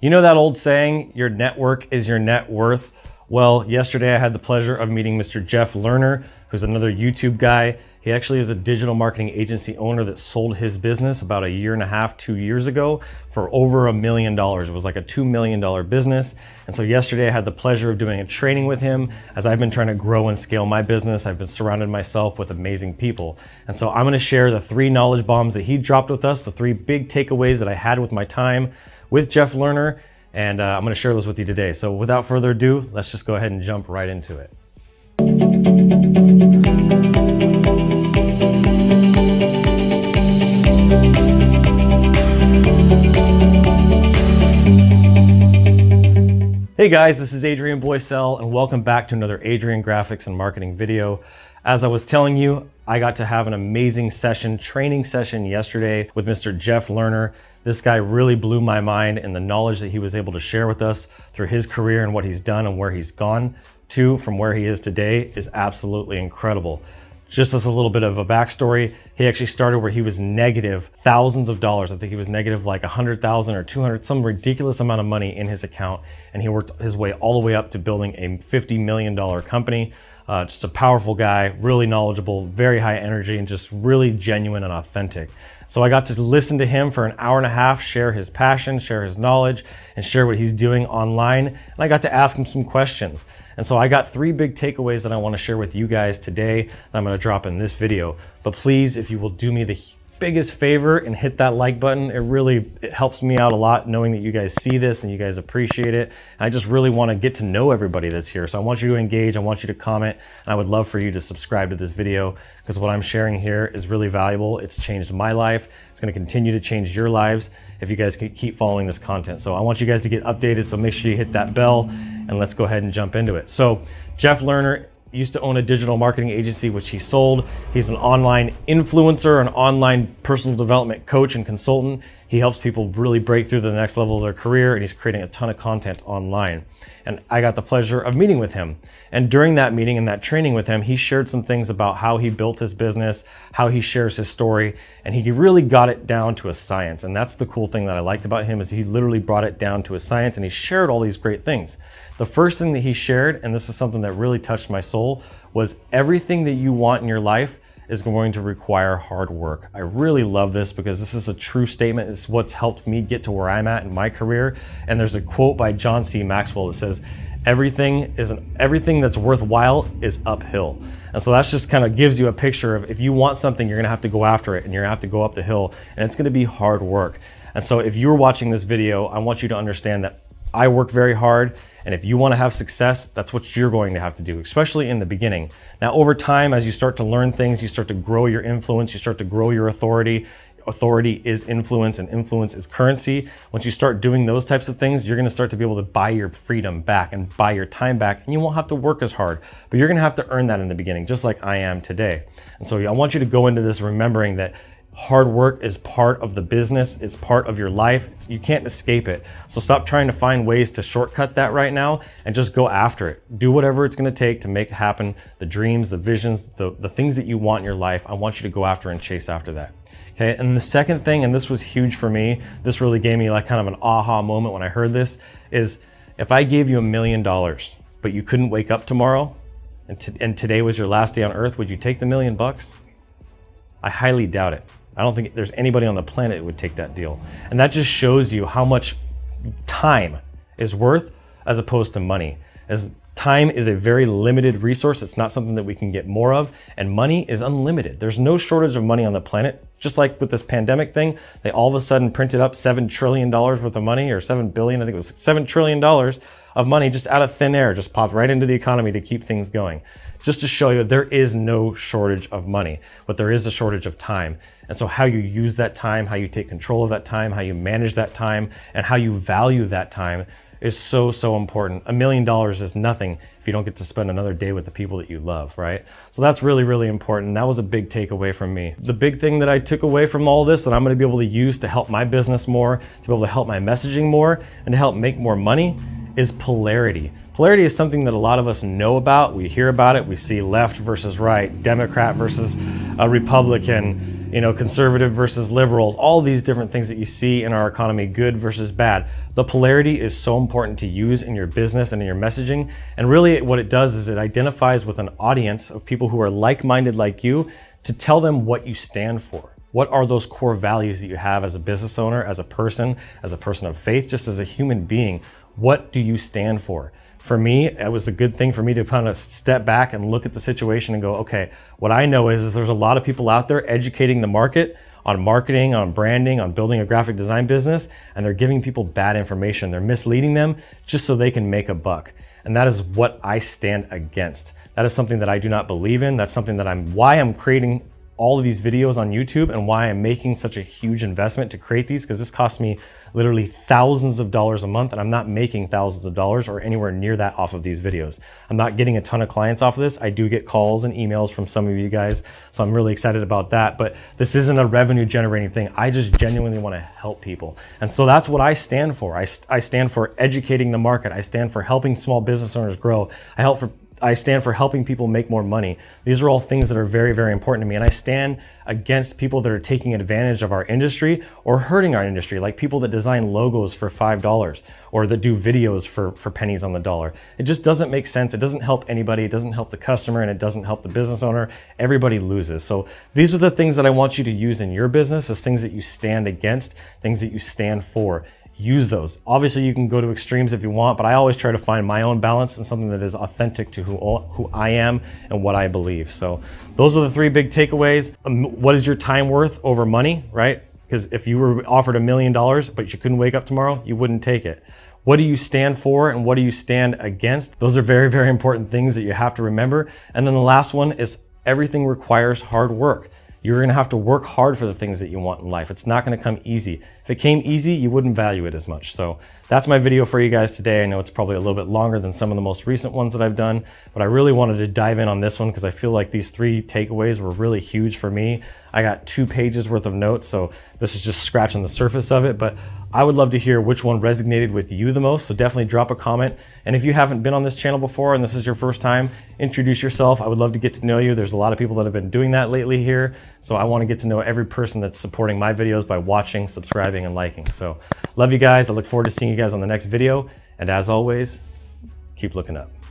You know that old saying, your network is your net worth? Well, yesterday I had the pleasure of meeting Mr. Jeff Lerner, who's another YouTube guy. He actually is a digital marketing agency owner that sold his business about a year and a half, 2 years ago for over $1 million. It was like a $2 million business. And so yesterday I had the pleasure of doing a training with him. As I've been trying to grow and scale my business, I've been surrounded myself with amazing people. And so I'm gonna share the 3 knowledge bombs that he dropped with us, the 3 big takeaways that I had with my time with Jeff Lerner. And I'm gonna share those with you today. So without further ado, let's just go ahead and jump right into it. Hey guys, this is Adrian Boycell and welcome back to another Adrian Graphics and Marketing video. As I was telling you, I got to have an amazing training session yesterday with Mr. Jeff Lerner. This guy really blew my mind, and the knowledge that he was able to share with us through his career and what he's done and where he's gone to from where he is today is absolutely incredible. Just as a little bit of a backstory, he actually started where he was negative thousands of dollars. I think he was negative like 100,000 or 200, some ridiculous amount of money in his account. And he worked his way all the way up to building a $50 million company. Just a powerful guy, really knowledgeable, very high energy, and just really genuine and authentic. So I got to listen to him for an hour and a half, share his passion, share his knowledge, and share what he's doing online. And I got to ask him some questions. And so I got 3 big takeaways that I want to share with you guys today that I'm going to drop in this video. But please, if you will do me the biggest favor and hit that like button, it helps me out a lot knowing that you guys see this and you guys appreciate it. And I just really want to get to know everybody that's here. So I want you to engage, I want you to comment, and I would love for you to subscribe to this video because what I'm sharing here is really valuable. It's changed my life. It's going to continue to change your lives if you guys keep following this content. So I want you guys to get updated. So make sure you hit that bell and let's go ahead and jump into it. So Jeff Lerner used to own a digital marketing agency, which he sold. He's an online influencer, an online personal development coach and consultant. He helps people really break through to the next level of their career, and he's creating a ton of content online. And I got the pleasure of meeting with him. And during that meeting and that training with him, he shared some things about how he built his business, how he shares his story, and he really got it down to a science. And that's the cool thing that I liked about him is he literally brought it down to a science and he shared all these great things. The first thing that he shared, and this is something that really touched my soul, was everything that you want in your life is going to require hard work. I really love this because this is a true statement. It's what's helped me get to where I'm at in my career. And there's a quote by John C. Maxwell that says, everything that's worthwhile is uphill. And so that's just kind of gives you a picture of if you want something, you're gonna have to go after it and you're gonna have to go up the hill and it's gonna be hard work. And so if you're watching this video, I want you to understand that I work very hard, and if you want to have success, that's what you're going to have to do, especially in the beginning. Now, over time, as you start to learn things, you start to grow your influence, you start to grow your authority. Authority is influence, and influence is currency. Once you start doing those types of things, you're going to start to be able to buy your freedom back and buy your time back, and you won't have to work as hard, but you're going to have to earn that in the beginning, just like I am today. And so I want you to go into this remembering that hard work is part of the business. It's part of your life. You can't escape it. So stop trying to find ways to shortcut that right now and just go after it. Do whatever it's going to take to make it happen. The dreams, the visions, the things that you want in your life, I want you to go after and chase after that. Okay. And the second thing, and this was huge for me, this really gave me like kind of an aha moment when I heard this, is if I gave you $1 million, but you couldn't wake up tomorrow and today was your last day on earth, would you take the $1 million? I highly doubt it. I don't think there's anybody on the planet that would take that deal. And that just shows you how much time is worth as opposed to money. As time is a very limited resource. It's not something that we can get more of, and money is unlimited. There's no shortage of money on the planet. Just like with this pandemic thing, they all of a sudden printed up $7 trillion worth of money, or 7 billion, I think it was $7 trillion of money just out of thin air, just popped right into the economy to keep things going. Just to show you there is no shortage of money, but there is a shortage of time. And so how you use that time, how you take control of that time, how you manage that time, and how you value that time is so, so important. $1 million is nothing if you don't get to spend another day with the people that you love, right? So that's really, really important. That was a big takeaway from me. The big thing that I took away from all this that I'm gonna be able to use to help my business more, to be able to help my messaging more, and to help make more money is polarity. Polarity is something that a lot of us know about. We hear about it. We see left versus right, Democrat versus a Republican, conservative versus liberals, all these different things that you see in our economy, good versus bad. The polarity is so important to use in your business and in your messaging. And really what it does is it identifies with an audience of people who are like-minded like you to tell them what you stand for. What are those core values that you have as a business owner, as a person of faith, just as a human being? What do you stand for? For me, it was a good thing for me to kind of step back and look at the situation and go, okay, what I know is there's a lot of people out there educating the market on marketing, on branding, on building a graphic design business, and they're giving people bad information. They're misleading them just so they can make a buck. And that is what I stand against. That is something that I do not believe in. That's something that why I'm creating all of these videos on YouTube and why I'm making such a huge investment to create these, because this costs me literally thousands of dollars a month, and I'm not making thousands of dollars or anywhere near that off of these videos. I'm not getting a ton of clients off of this. I do get calls and emails from some of you guys, so I'm really excited about that, but this isn't a revenue generating thing. I just genuinely want to help people. And so that's what I stand for. I stand for educating the market. I stand for helping small business owners grow. I stand for helping people make more money. These are all things that are very, very important to me. And I stand against people that are taking advantage of our industry or hurting our industry, like people that design logos for $5 or that do videos for pennies on the dollar. It just doesn't make sense. It doesn't help anybody. It doesn't help the customer, and it doesn't help the business owner. Everybody loses. So these are the things that I want you to use in your business as things that you stand against, things that you stand for. Use those. Obviously, you can go to extremes if you want, but I always try to find my own balance and something that is authentic to who I am and what I believe. So those are the three big takeaways. What is your time worth over money, right? Because if you were offered $1 million, but you couldn't wake up tomorrow, you wouldn't take it. What do you stand for and what do you stand against? Those are very, very important things that you have to remember. And then the last one is everything requires hard work. You're gonna have to work hard for the things that you want in life. It's not gonna come easy. If it came easy, you wouldn't value it as much. So that's my video for you guys today. I know it's probably a little bit longer than some of the most recent ones that I've done, but I really wanted to dive in on this one because I feel like these three takeaways were really huge for me. I got 2 pages worth of notes, so this is just scratching the surface of it, but I would love to hear which one resonated with you the most, so definitely drop a comment. And if you haven't been on this channel before and this is your first time, introduce yourself. I would love to get to know you. There's a lot of people that have been doing that lately here, so I want to get to know every person that's supporting my videos by watching, subscribing, and liking. So love you guys. I look forward to seeing you guys on the next video, and as always, keep looking up.